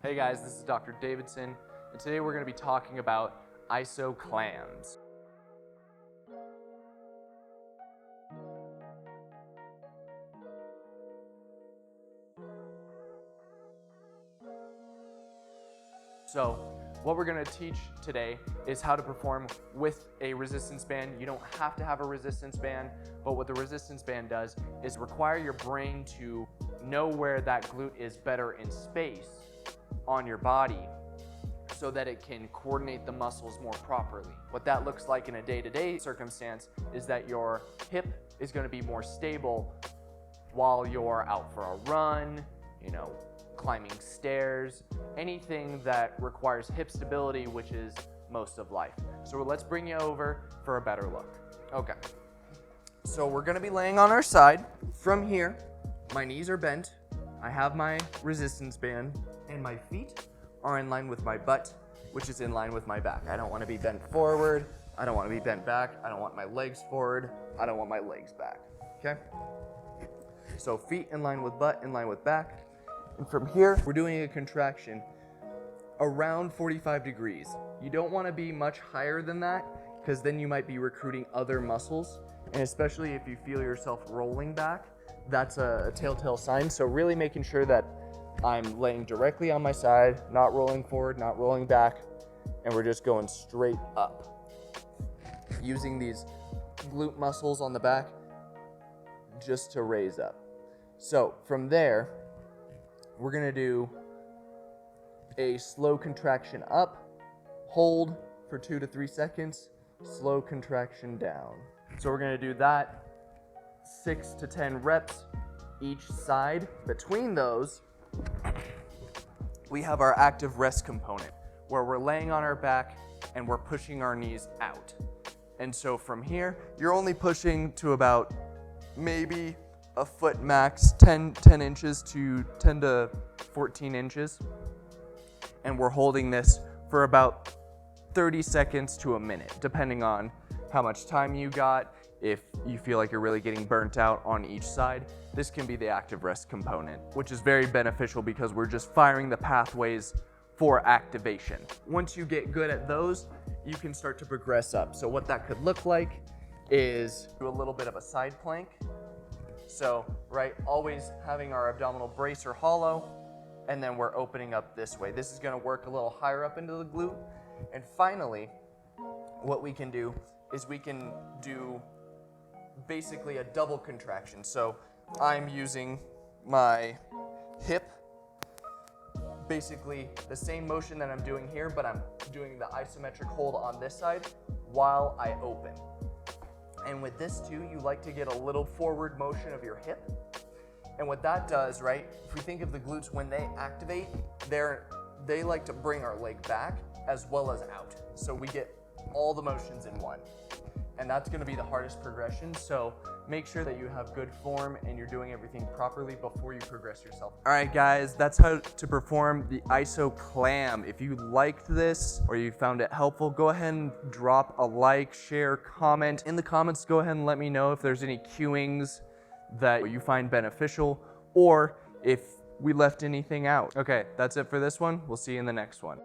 Hey guys, this is Dr. Davidson, and today we're going to be talking about Iso-Clams. So, what we're going to teach today is how to perform with a resistance band. You don't have to have a resistance band, but what the resistance band does is require your brain to know where that glute is better in space on your body so that it can coordinate the muscles more properly. What that looks like in a day-to-day circumstance is that your hip is going to be more stable while you're out for a run, climbing stairs, anything that requires hip stability, which is most of life. So let's bring you over for a better look. Okay, so we're going to be laying on our side. From here, my knees are bent, I have my resistance band, and my feet are in line with my butt, which is in line with my back. I don't want to be bent forward, I don't want to be bent back, I don't want my legs forward, I don't want my legs back, okay? So feet in line with butt, in line with back. And from here, we're doing a contraction around 45 degrees. You don't want to be much higher than that because then you might be recruiting other muscles. And especially if you feel yourself rolling back, that's a telltale sign. So really making sure that I'm laying directly on my side, not rolling forward, not rolling back, and we're just going straight up. Using these glute muscles on the back just to raise up. So from there, we're gonna do a slow contraction up, hold for 2 to 3 seconds, slow contraction down. So we're gonna do that 6 to 10 reps each side. Between those, we have our active rest component where we're laying on our back and we're pushing our knees out. And so from here, you're only pushing to about maybe a foot max, 10 inches to 10 to 14 inches. And we're holding this for about 30 seconds to a minute, depending on how much time you got. If you feel like you're really getting burnt out on each side, this can be the active rest component, which is very beneficial because we're just firing the pathways for activation. Once you get good at those, you can start to progress up. So what that could look like is do a little bit of a side plank. So, always having our abdominal bracer hollow, and then we're opening up this way. This is gonna work a little higher up into the glute. And finally, what we can do is we can do basically a double contraction. So I'm using my hip, basically the same motion that I'm doing here, but I'm doing the isometric hold on this side while I open. And with this too, you like to get a little forward motion of your hip. And what that does, if we think of the glutes, when they activate, they like to bring our leg back as well as out. So we get all the motions in one. And that's gonna be the hardest progression. So make sure that you have good form and you're doing everything properly before you progress yourself. All right, guys, that's how to perform the Iso-Clam. If you liked this or you found it helpful, go ahead and drop a like, share, comment. In the comments, go ahead and let me know if there's any cueings that you find beneficial or if we left anything out. Okay, that's it for this one. We'll see you in the next one.